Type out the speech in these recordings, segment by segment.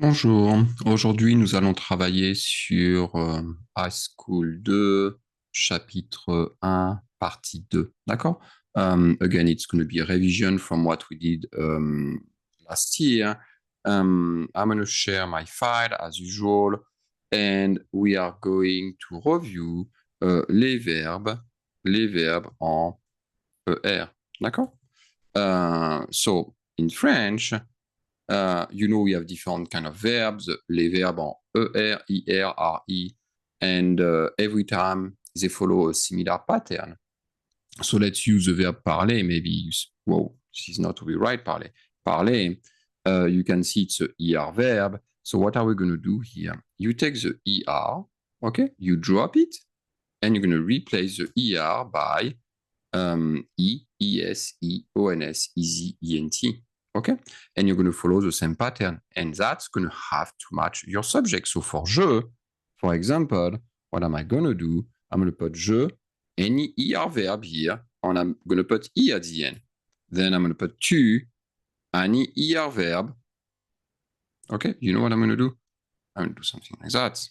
Bonjour, aujourd'hui nous allons travailler sur High School 2, chapitre 1, partie 2, d'accord? Again, it's going to be a revision from what we did last year. I'm going to share my file as usual, and we are going to review les verbes en ER, d'accord? So, in French, you know we have different kind of verbs, les verbes en ER, IR, RI, and every time they follow a similar pattern. So let's use the verb parler, maybe use, whoa, this is not to be right, parler. Parler, you can see it's a ER verb. So what are we going to do here? You take the ER, okay, you drop it, and you're going to replace the ER by E, ES, E, ONS, easy, ENT. Okay? And you're going to follow the same pattern. And that's going to have to match your subject. So for je, for example, what am I going to do? I'm going to put je, any ER verb here, and I'm going to put E at the end. Then I'm going to put tu, any ER verb. Okay? You know what I'm going to do? I'm going to do something like that.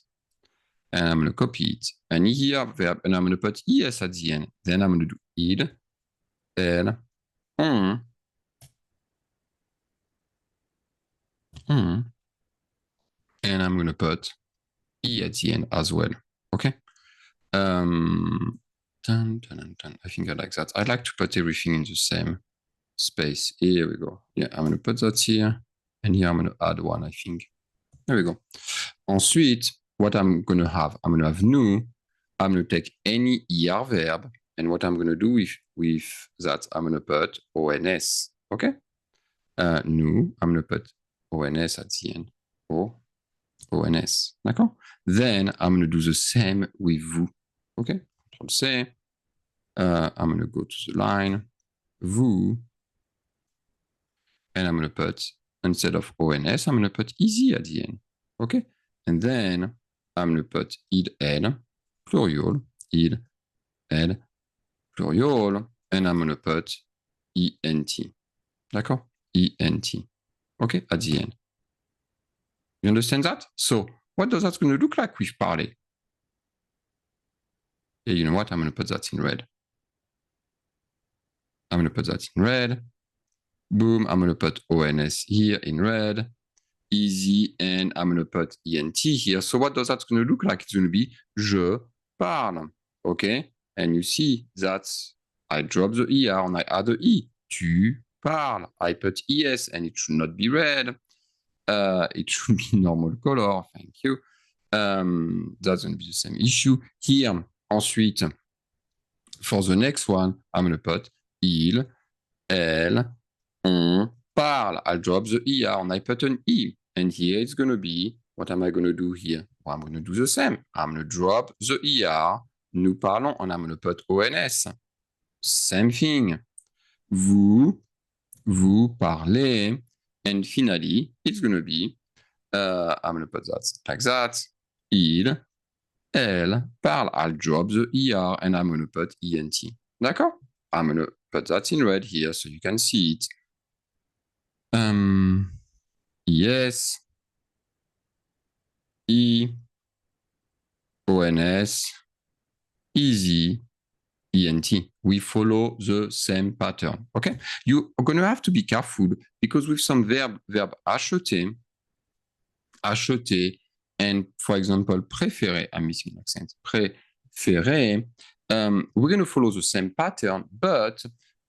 And I'm going to copy it. Any ER verb, and I'm going to put ES at the end. Then I'm going to do id, elle, on, and I'm going to put E at the end as well. Okay. Dun, dun, dun, dun. I think I like that. I like to put everything in the same space. Here we go. Yeah, I'm going to put that here. And here I'm going to add one, I think. There we go. Ensuite, what I'm going to have, I'm going to have nous. I'm going to take any ER verb. And what I'm going to do with that, I'm going to put ONS. Okay? Nous, I'm going to put ONS at the end. ONS. D'accord? Then I'm going to do the same with vous. Okay? Control-C. I'm going to go to the line. Vous. And I'm going to put, instead of ONS, I'm going to put easy at the end. Okay? And then I'm going to put id, elle, plural, id, elle, plural, and I'm going to put ENT. D'accord? ENT. Okay? At the end. You understand that? So, what does that going to look like with parler? Yeah, you know what? I'm going to put that in red. I'm going to put that in red. Boom, I'm going to put ONS here in red. Easy, and I'm going to put ENT here. So what does that going to look like? It's going to be je parle. Okay? And you see that I drop the ER and I add the E. Tu parles. I put ES and it should not be red. It should be normal color. Thank you. That's going to be the same issue. Here, ensuite, for the next one, I'm going to put il, elle, on parle. I'll drop the ER and I put an E. And here it's going to be, what am I going to do here? Well, I'm going to do the same. I'm going to drop the ER, nous parlons, and I'm going to put ONS. Same thing. Vous parlez. And finally, it's going to be, I'm going to put that like that. Il, elle parle. I'll drop the ER and I'm going to put ENT. D'accord? I'm going to put that in red here so you can see it. Yes, E, ONS, easy, ENT. We follow the same pattern. Okay, you are going to have to be careful because with some verb acheter, and for example, préférer, I'm missing an accent, préférer, we're going to follow the same pattern, but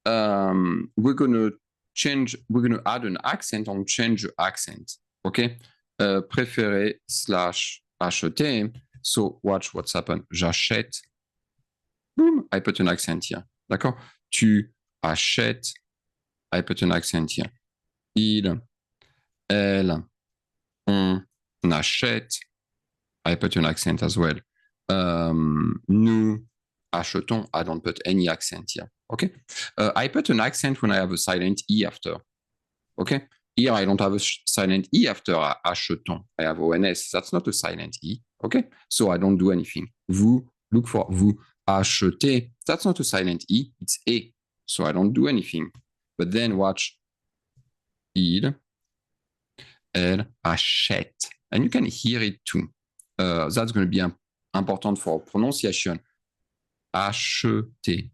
we're going to add an accent and change the accent. Okay, préférer / acheter. So watch what's happened. J'achète. Boom, I put an accent here. D'accord? Tu achètes. I put an accent here. Il, elle, on achète. I put an accent as well. Nous achetons. I don't put any accent here. Okay? I put an accent when I have a silent E after. Okay? Here I don't have a silent E after achetons. I have ONS. That's not a silent E. Okay? So I don't do anything. Vous, look for vous achetez. That's not a silent E. It's E. So I don't do anything. But then watch. Il, elle achète. And you can hear it too. That's going to be important for pronunciation. Acheter.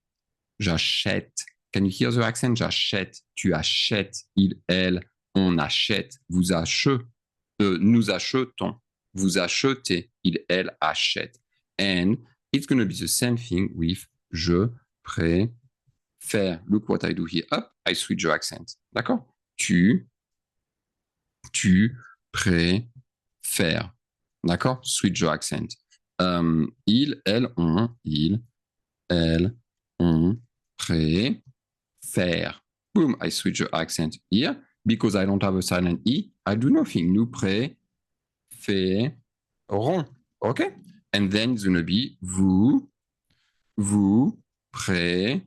J'achète. Can you hear the accent? J'achète. Tu achètes. Il, elle, on achète. Vous achetez. Nous achetons. Vous achetez. Il, elle achète. And it's going to be the same thing with je préfère. Look what I do here. Up, I switch the accent. D'accord? Tu préfères. D'accord? Switch the accent. Il, elle, on préfère. Boom, I switch the accent here. Because I don't have a silent E, I do nothing. Nous préférons. Okay? And then it's going to be vous préférez.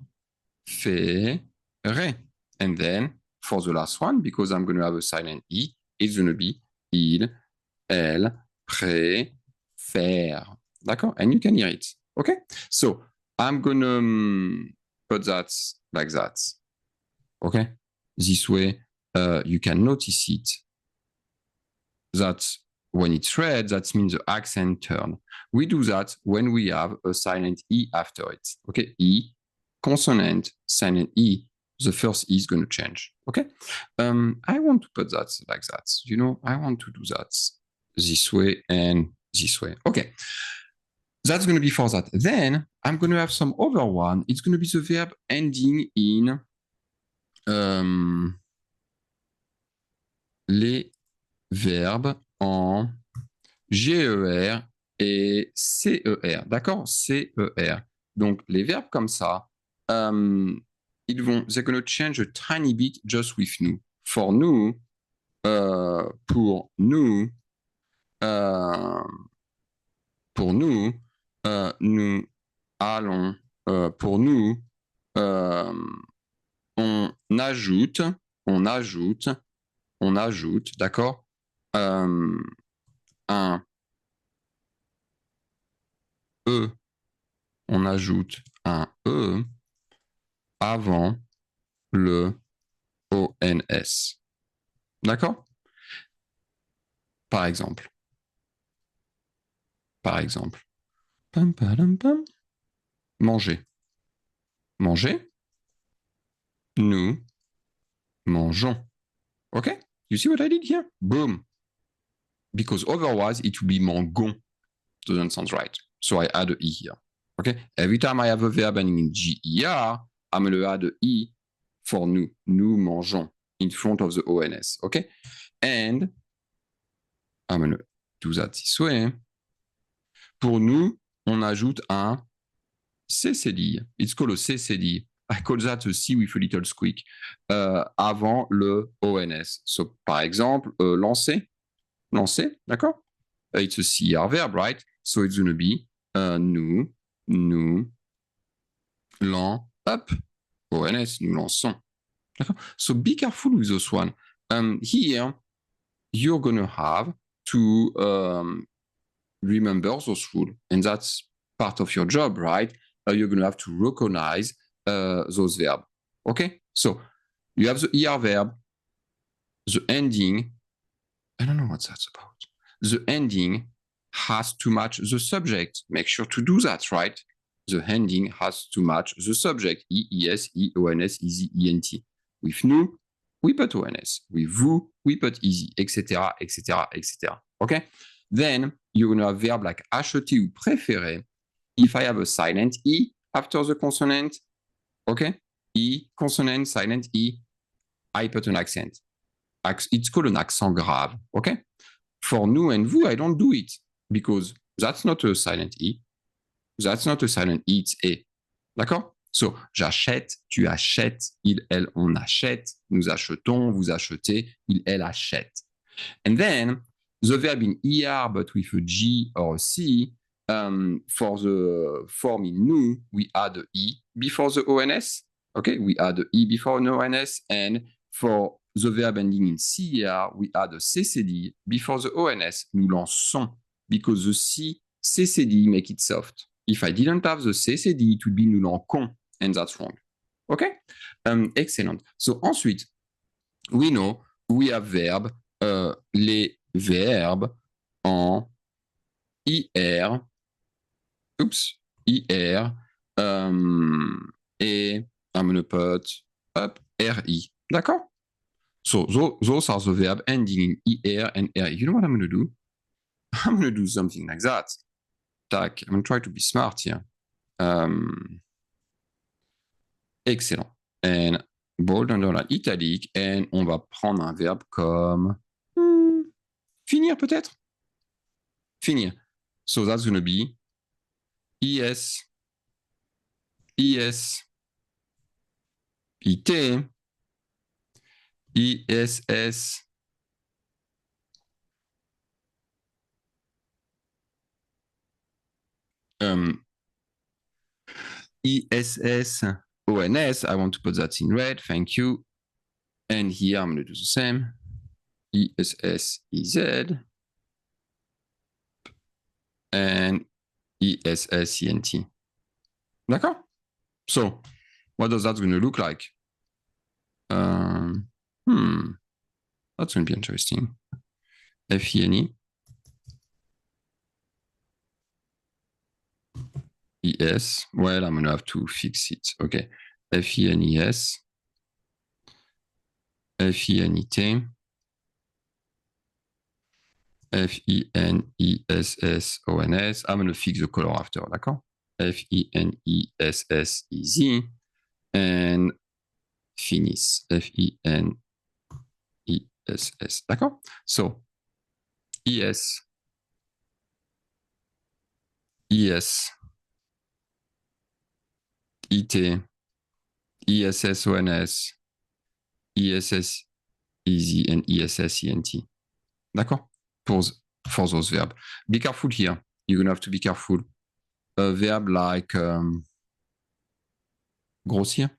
And then for the last one, because I'm going to have a silent E, it's going to be il, elle préfère. D'accord? And you can hear it. Okay? So I'm going to put that like that. Okay? This way, you can notice it. That when it's read, that means the accent turn. We do that when we have a silent E after it. Okay? E, consonant, silent E, the first E is going to change. Okay? I want to put that like that. You know, I want to do that this way and this way. Okay. That's going to be for that. Then I'm going to have some other one. It's going to be the verb ending in les verbes en GER et CER. D'accord? CER. Donc, les verbes comme ça, they're going to change a tiny bit just with nous. For nous, pour nous, nous allons, pour nous, on ajoute, d'accord, un E, on ajoute un E avant le ONS. D'accord? Par exemple. Pam, pam, pam. Manger. Manger. Nous mangeons. Okay? You see what I did here? Boom. Because otherwise it would be mangon. Doesn't sound right. So I add a E here. Okay? Every time I have a verb ending in GER, I'm going to add a E for nous. Nous mangeons in front of the ONS. Okay? And I'm going to do that this way. Pour nous, on ajoute un CCD. It's called a CCD. I call that a C with a little squeak. Avant le ONS. So, par exemple, lancer, d'accord? It's a CR verb, right? So it's going to be nous, up. ONS, nous lançons. D'accord? So be careful with this one. Here, you're going to have to remember those rules. And that's part of your job, right? You're going to have to recognize those verbs. Okay? So you have the ER verb, the ending. I don't know what that's about. The ending has to match the subject. Make sure to do that, right? The ending has to match the subject. EES, EONS, EZ, ENT. With nous, we put ONS. With vous, we put EZ, etc., etc., etc. Okay? Then you're going to have verb like acheter ou préférer. If I have a silent E after the consonant, okay? E, consonant, silent E, I put an accent. It's called an accent grave, okay? For nous and vous, I don't do it because that's not a silent E. That's not a silent E, it's E. D'accord? So, j'achète, tu achètes, il, elle, on achète, nous achetons, vous achetez, il, elle achète. And then, the verb in ER, but with a G or a C, for the form in nous, we add a E before the ONS. Okay, we add a E before an ONS. And for the verb ending in CR, we add a CCD before the ONS. Nous lançons, because the C, CCD make it soft. If I didn't have the CCD, it would be nous lançons, and that's wrong. Okay? Excellent. So ensuite, we know we have verb les verbes en IR, IR, et I'm gonna put up RI. D'accord? So those are the verbs ending in ER and RI. You know what I'm gonna do? I'm gonna do something like that. Tac, I'm gonna try to be smart here. Excellent. And bold, underline, italique, and on va prendre un verbe comme finir peut-être? Finir. So that's gonna be ES, ES, IT, ISS, ISS, ONS. I want to put that in red. Thank you. And here I'm going to do the same. ISS, EZ. And ISS, ENT. D'accord? So, what does that going to look like? That's going to be interesting. FENE. ES. Well, I'm going to have to fix it. Okay. FENES. FENET. FENESSONS. I'm going to fix the color after, d'accord? FENESSEZ. And finis. FENESS. D'accord? So, ES. ES. IT. ESSONS. ESSEZ and ESSENT. D'accord? For those verbs. Be careful here. You're going to have to be careful. A verb like grossir.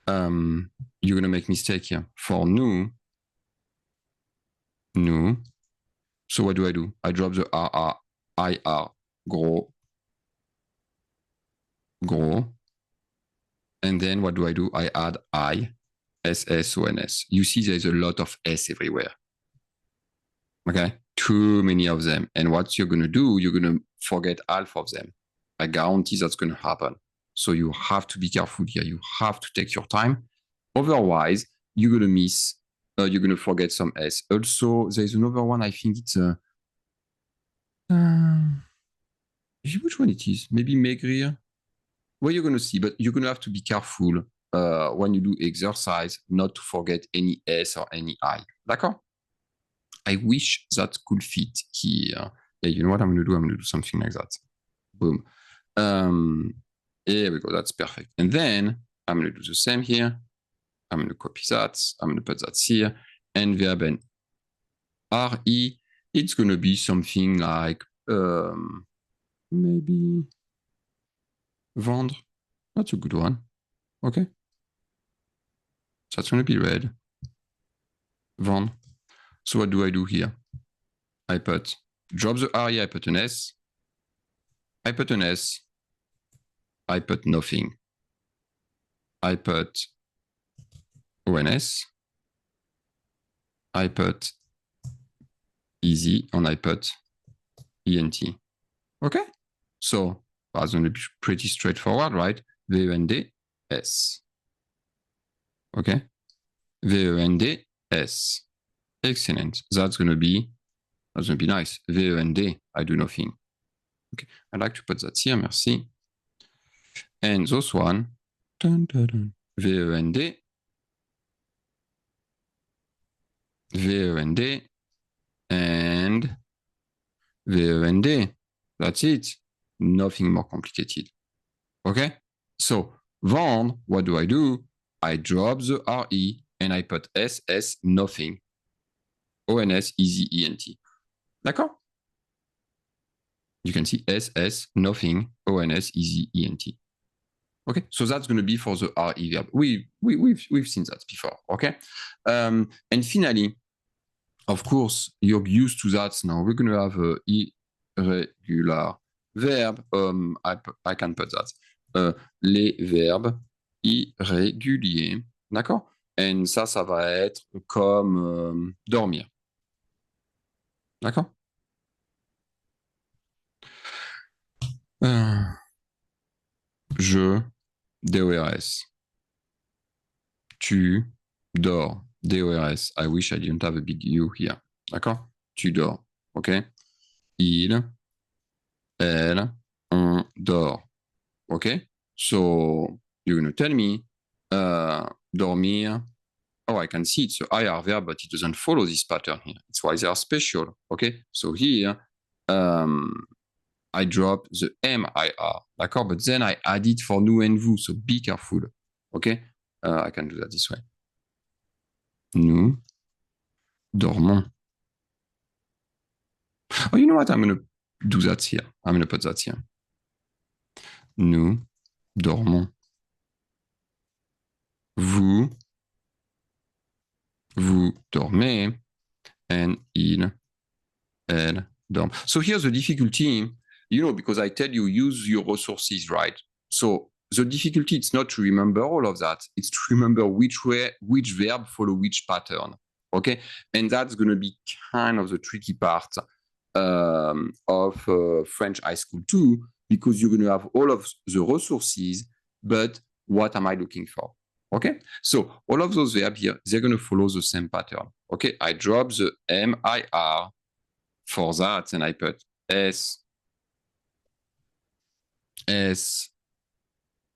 You're going to make mistake here. For nous. So what do? I drop the RR, IR, gros. And then what do? I add I, SSONS. You see there's a lot of S everywhere. Okay? Too many of them. And what you're going to do, you're going to forget half of them. I guarantee that's going to happen. So you have to be careful here. You have to take your time. Otherwise, you're going to miss, you're going to forget some S. Also, there's another one, I think it's which one it is? Maybe maigrir? Well, you're going to see, but you're going to have to be careful when you do exercise not to forget any S or any I. D'accord? I wish that could fit here. Yeah, you know what I'm going to do? I'm going to do something like that. Boom. Here we go. That's perfect. And then I'm going to do the same here. I'm going to copy that. I'm going to put that here. And verb and RE, it's going to be something like maybe vendre. That's a good one. Okay. So that's going to be red. Vendre. So what do I do here? I put, drop the RE, I put an S. I put an S. I put nothing. I put ONS. I put easy, and I put ENT. Okay? So that's going to be pretty straightforward, right? VEND-S. Okay? VEND-S. Excellent. That's going to be nice. VEND, I do nothing. Okay, I'd like to put that here, merci. And this one, dun, dun, dun. VEND, VEND, and VEND. That's it. Nothing more complicated. Okay? So, vendre, what do? I drop the RE and I put SS, nothing. ONS, easy, ENT. D'accord? You can see SS, nothing, ONS, easy, ENT. Okay, so that's going to be for the RE verb. We've seen that before, okay? And finally, of course, you're used to that now. We're going to have a irregular verb. I can put that. Les verbes irréguliers. D'accord? Et ça va être comme dormir. D'accord? Je, DORS. Tu dors, DORS. I wish I didn't have a big U here. D'accord? Tu dors. OK? Il, elle, on dort. OK? So, you're going to tell me, dormir. Oh, I can see it's a IR verb, but it doesn't follow this pattern here. It's why they are special. Okay, so here I drop the MIR, d'accord? But then I add it for nous and vous, so be careful. Okay, I can do that this way. Nous dormons. Oh, you know what? I'm going to do that here. I'm going to put that here. Nous dormons. Vous dormez. And il, elle dorment. So here's the difficulty, because I tell you, use your resources, right? So the difficulty, it's not to remember all of that. It's to remember which verb follow which pattern, okay? And that's going to be kind of the tricky part of French High School 2, because you're going to have all of the resources, but what am I looking for? Okay, so all of those verbs here, they're going to follow the same pattern. Okay, I drop the MIR for that, and I put S,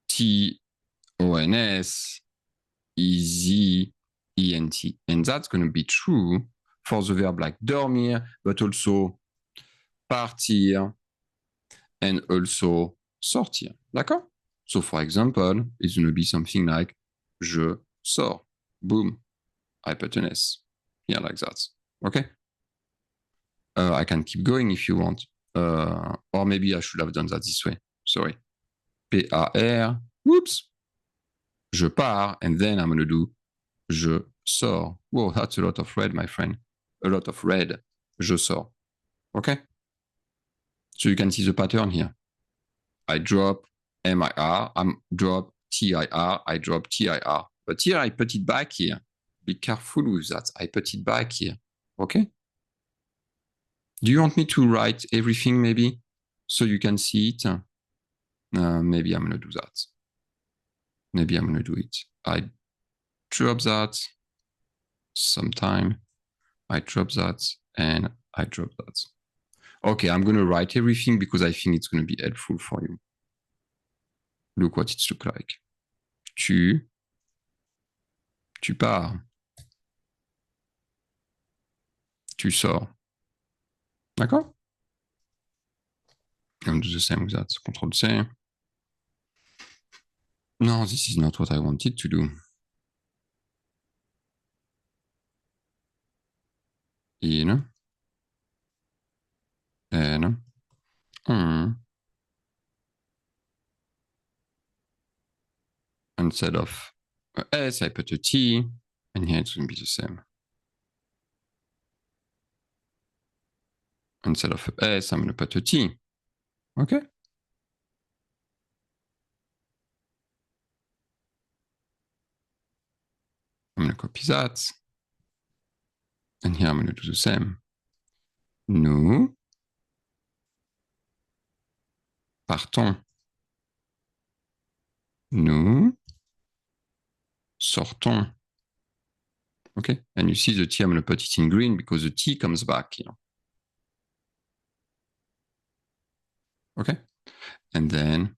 T-O-N-S, E-Z, E-N-T. And that's going to be true for the verb like dormir, but also partir, and also sortir. D'accord? So, for example, it's going to be something like je sors. Boom. I put an S. Yeah, like that. Okay? I can keep going if you want. Or maybe I should have done that this way. Sorry. P-A-R. Whoops. Je pars, and then I'm going to do je sors. Whoa, that's a lot of red, my friend. A lot of red. Je sors. Okay? So you can see the pattern here. I drop M-I-R, I drop T-I-R, I drop T-I-R. But here I put it back here. Be careful with that. I put it back here. Okay? Do you want me to write everything maybe so you can see it? Maybe I'm going to do that. Maybe I'm going to do it. I drop that sometime. I drop that and I drop that. Okay, I'm going to write everything because I think it's going to be helpful for you. Look what it looks like. Tu pars. Tu sors. D'accord? I'm do the same with that. Control C. No, this is not what I wanted to do. Il, elle, on. Instead of S, I put a T, and here it's going to be the same. Instead of S, I'm going to put a T. Okay? I'm going to copy that. And here I'm going to do the same. Nous partons. Nous sortons. Okay? And you see the T, I'm going to put it in green because the T comes back here. Okay? And then,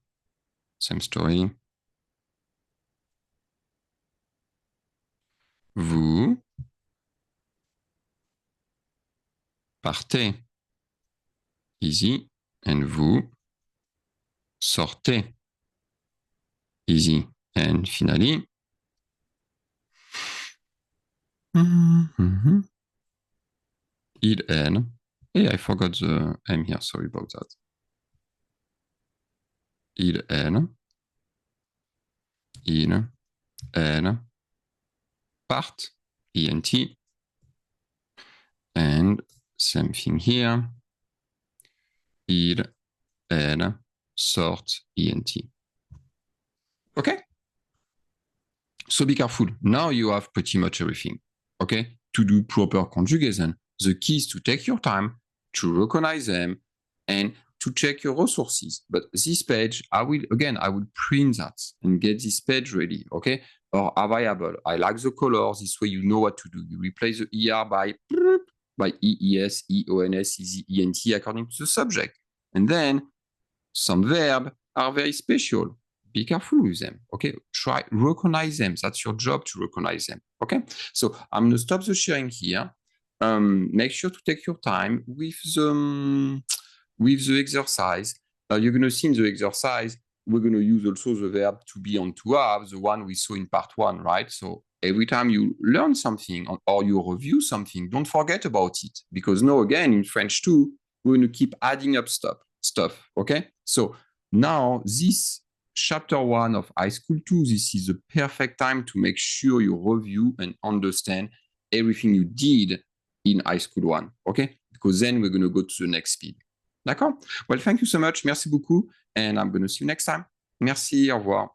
same story. Vous partez. Easy. And vous sortez. Easy. And finally, il, elle. Hey, I forgot the M here. Sorry about that. Il, elle. Il, elle. Part. ENT. And same thing here. Il, elle. Sort. ENT. Okay? So be careful. Now you have pretty much everything, okay? To do proper conjugation, the key is to take your time, to recognize them, and to check your resources. But this page, I will print that and get this page ready, okay? Or available. I like the color. This way you know what to do. You replace the ER by EES, EONS, ENT according to the subject. And then some verbs are very special. Be careful with them, okay? Try, recognize them. That's your job to recognize them, okay? So I'm going to stop the sharing here. Make sure to take your time with the exercise. You're going to see in the exercise, we're going to use also the verb to be and to have, the one we saw in part 1, right? So every time you learn something or you review something, don't forget about it. Because now, again, in French 2, we're going to keep adding up stuff, okay? So now this chapter 1 of high school 2, this is the perfect time to make sure you review and understand everything you did in high school 1, okay? Because then we're going to go to the next speed. D'accord? Well, thank you so much. Merci beaucoup. And I'm going to see you next time. Merci. Au revoir.